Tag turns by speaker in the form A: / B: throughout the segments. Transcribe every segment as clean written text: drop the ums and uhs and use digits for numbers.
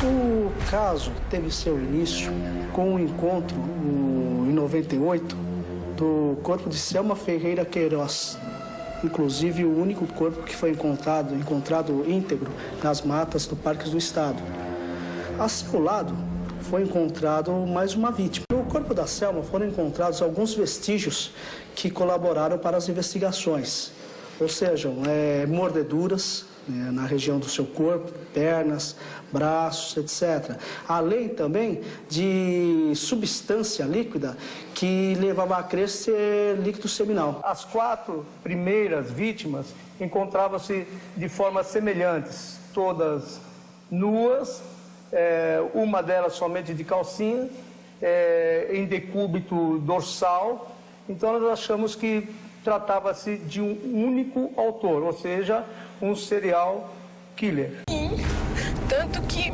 A: O caso teve seu início com um encontro em 98 do corpo de Selma Ferreira Queiroz. Inclusive o único corpo que foi encontrado íntegro nas matas do Parque do Estado. A seu lado foi encontrado mais uma vítima. No corpo da Selma foram encontrados alguns vestígios que colaboraram para as investigações. Ou seja, mordeduras na região do seu corpo, pernas, braços, etc. Além também de substância líquida que levava a crer ser líquido seminal.
B: As 4 primeiras vítimas encontravam-se de formas semelhantes, todas nuas, uma delas somente de calcinha, em decúbito dorsal. Então nós achamos que tratava-se de um único autor, ou seja, um serial killer.
C: Tanto que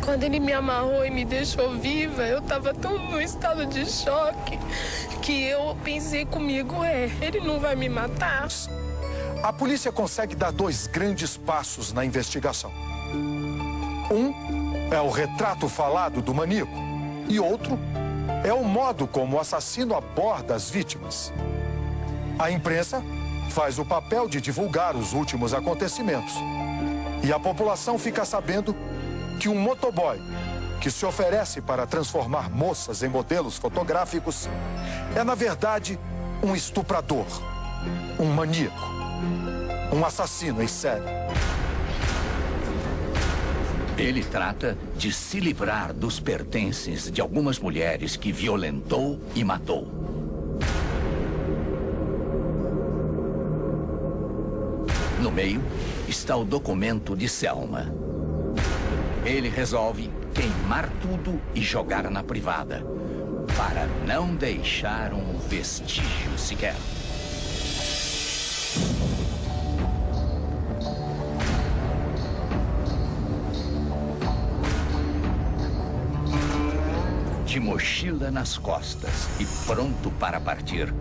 C: quando ele me amarrou e me deixou viva, eu estava tão no estado de choque que eu pensei comigo, ele não vai me matar.
D: A polícia consegue dar 2 grandes passos na investigação. Um é o retrato falado do maníaco e outro é o modo como o assassino aborda as vítimas. A imprensa faz o papel de divulgar os últimos acontecimentos. E a população fica sabendo que um motoboy que se oferece para transformar moças em modelos fotográficos é, na verdade, um estuprador, um maníaco, um assassino em série.
E: Ele trata de se livrar dos pertences de algumas mulheres que violentou e matou. No meio está o documento de Selma. Ele resolve queimar tudo e jogar na privada, para não deixar um vestígio sequer. De mochila nas costas e pronto para partir,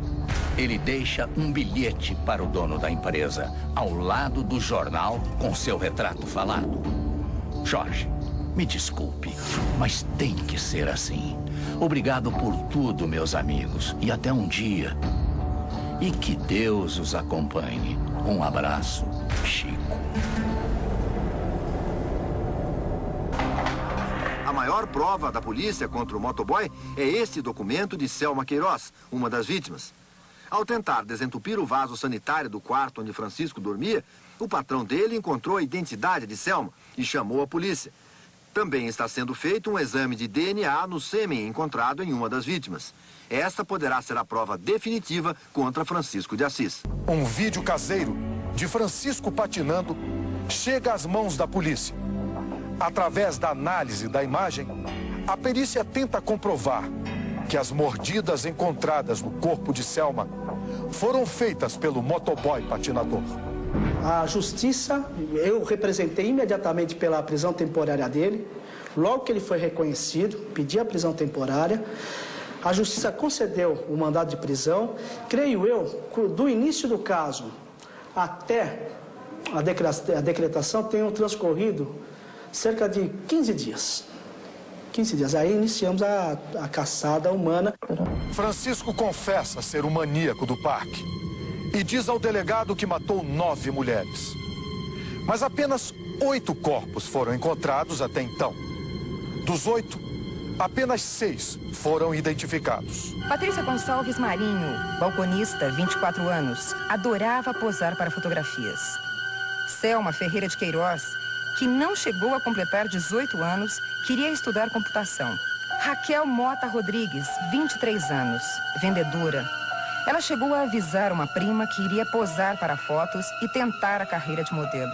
E: ele deixa um bilhete para o dono da empresa, ao lado do jornal com seu retrato falado. Jorge, me desculpe, mas tem que ser assim. Obrigado por tudo, meus amigos, e até um dia. E que Deus os acompanhe. Um abraço, Chico.
F: A maior prova da polícia contra o motoboy é este documento de Selma Queiroz, uma das vítimas. Ao tentar desentupir o vaso sanitário do quarto onde Francisco dormia, o patrão dele encontrou a identidade de Selma e chamou a polícia. Também está sendo feito um exame de DNA no sêmen encontrado em uma das vítimas. Esta poderá ser a prova definitiva contra Francisco de Assis.
D: Um vídeo caseiro de Francisco patinando chega às mãos da polícia. Através da análise da imagem, a perícia tenta comprovar que as mordidas encontradas no corpo de Selma foram feitas pelo motoboy patinador.
A: A justiça, eu representei imediatamente pela prisão temporária dele. Logo que ele foi reconhecido, pedi a prisão temporária. A justiça concedeu o mandado de prisão. Creio eu, do início do caso até a decretação, tenham transcorrido cerca de 15 dias. 15 dias. Aí iniciamos a caçada humana.
D: Francisco confessa ser o maníaco do parque e diz ao delegado que matou 9 mulheres. Mas apenas 8 corpos foram encontrados até então. Dos 8, apenas 6 foram identificados.
G: Patrícia Gonçalves Marinho, balconista, 24 anos, adorava posar para fotografias. Selma Ferreira de Queiroz, que não chegou a completar 18 anos, queria estudar computação. Raquel Mota Rodrigues, 23 anos, vendedora. Ela chegou a avisar uma prima que iria posar para fotos e tentar a carreira de modelo.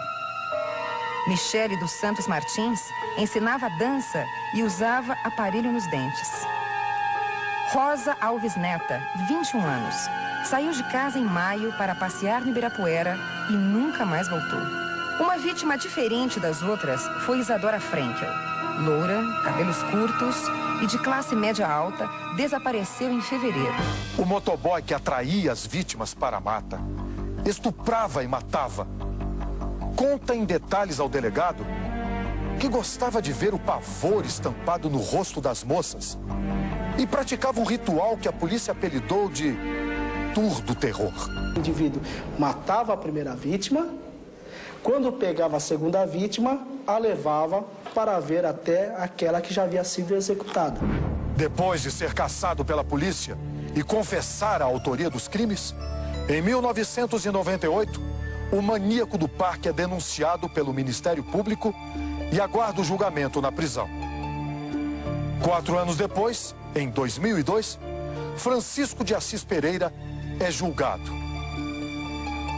G: Michele dos Santos Martins ensinava dança e usava aparelho nos dentes. Rosa Alves Neta, 21 anos, saiu de casa em maio para passear no Ibirapuera e nunca mais voltou. Uma vítima diferente das outras foi Isadora Frenkel. Loura, cabelos curtos e de classe média alta, desapareceu em fevereiro.
D: O motoboy que atraía as vítimas para a mata, estuprava e matava. Conta em detalhes ao delegado que gostava de ver o pavor estampado no rosto das moças e praticava um ritual que a polícia apelidou de Tour do Terror.
A: O indivíduo matava a primeira vítima, quando pegava a segunda vítima, a levava para ver até aquela que já havia sido executada.
D: Depois de ser caçado pela polícia e confessar a autoria dos crimes, em 1998, o maníaco do parque é denunciado pelo Ministério Público e aguarda o julgamento na prisão. 4 anos depois, em 2002, Francisco de Assis Pereira é julgado.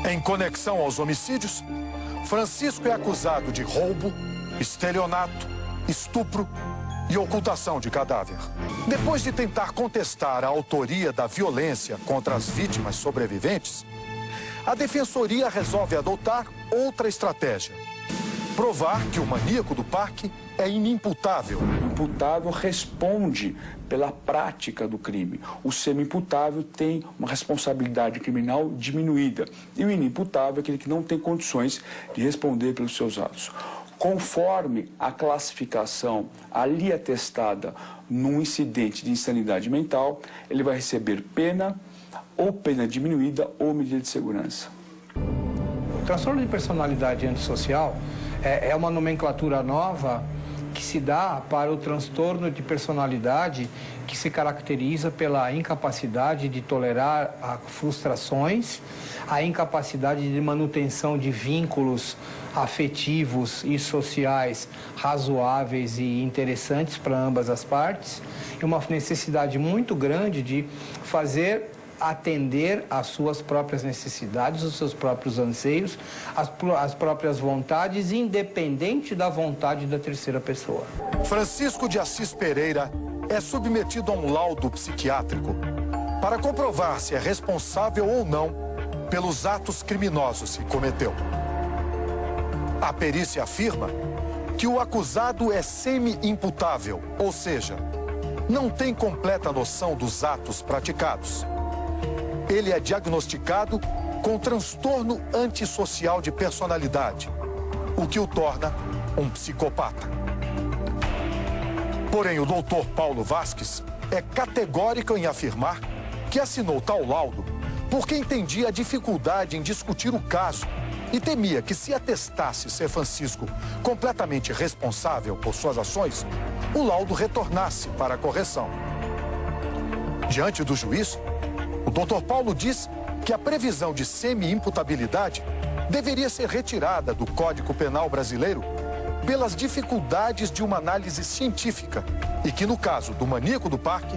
D: Em conexão aos homicídios, Francisco é acusado de roubo, estelionato, estupro e ocultação de cadáver. Depois de tentar contestar a autoria da violência contra as vítimas sobreviventes, a Defensoria resolve adotar outra estratégia: provar que o maníaco do parque é inimputável.
H: O imputável responde pela prática do crime. O semi-imputável tem uma responsabilidade criminal diminuída. E o inimputável é aquele que não tem condições de responder pelos seus atos. Conforme a classificação ali atestada num incidente de insanidade mental, ele vai receber pena, ou pena diminuída, ou medida de segurança.
B: O transtorno de personalidade antissocial é uma nomenclatura nova que se dá para o transtorno de personalidade que se caracteriza pela incapacidade de tolerar frustrações, a incapacidade de manutenção de vínculos afetivos e sociais razoáveis e interessantes para ambas as partes, e uma necessidade muito grande de atender às suas próprias necessidades, os seus próprios anseios, as próprias vontades, independente da vontade da terceira pessoa.
D: Francisco de Assis Pereira é submetido a um laudo psiquiátrico para comprovar se é responsável ou não pelos atos criminosos que cometeu. A perícia afirma que o acusado é semi-imputável, ou seja, não tem completa noção dos atos praticados. Ele é diagnosticado com transtorno antissocial de personalidade, o que o torna um psicopata. Porém, o doutor Paulo Vasques é categórico em afirmar que assinou tal laudo porque entendia a dificuldade em discutir o caso e temia que, se atestasse ser Francisco completamente responsável por suas ações, o laudo retornasse para a correção. Diante do juiz, o Dr. Paulo diz que a previsão de semi-imputabilidade deveria ser retirada do Código Penal brasileiro pelas dificuldades de uma análise científica e que, no caso do maníaco do parque,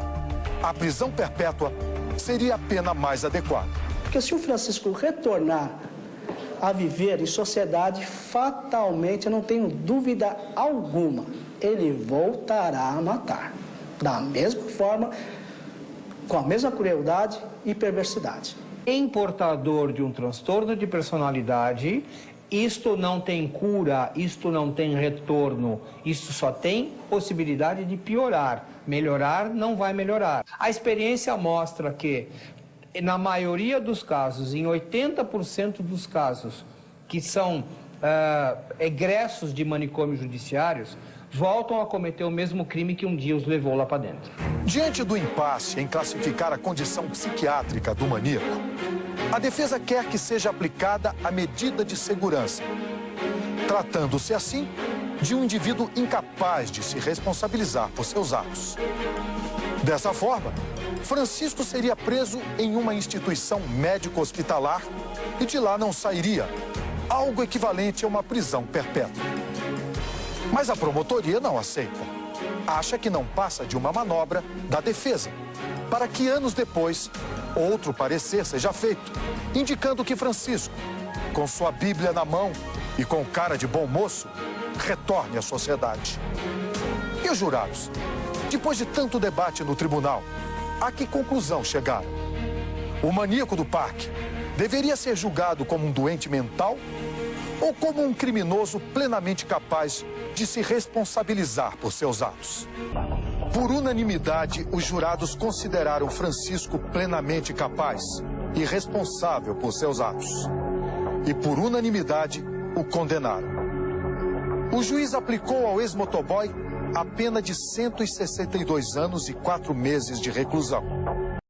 D: a prisão perpétua seria a pena mais adequada.
A: Porque se o Francisco retornar a viver em sociedade, fatalmente, eu não tenho dúvida alguma, ele voltará a matar. Da mesma forma, com a mesma crueldade e perversidade.
B: Em portador de um transtorno de personalidade, isto não tem cura, isto não tem retorno, isto só tem possibilidade de piorar. Melhorar não vai melhorar. A experiência mostra que, na maioria dos casos, em 80% dos casos que são egressos de manicômios judiciários, voltam a cometer o mesmo crime que um dia os levou lá para dentro.
D: Diante do impasse em classificar a condição psiquiátrica do maníaco, a defesa quer que seja aplicada a medida de segurança, tratando-se assim de um indivíduo incapaz de se responsabilizar por seus atos. Dessa forma, Francisco seria preso em uma instituição médico-hospitalar e de lá não sairia, algo equivalente a uma prisão perpétua. Mas a promotoria não aceita. Acha que não passa de uma manobra da defesa, para que anos depois, outro parecer seja feito, indicando que Francisco, com sua Bíblia na mão e com cara de bom moço, retorne à sociedade. E os jurados, depois de tanto debate no tribunal, a que conclusão chegaram? O maníaco do parque deveria ser julgado como um doente mental ou como um criminoso plenamente capaz de se responsabilizar por seus atos? Por unanimidade, os jurados consideraram Francisco plenamente capaz e responsável por seus atos. E por unanimidade, o condenaram. O juiz aplicou ao ex-motoboy a pena de 162 anos e 4 meses de reclusão.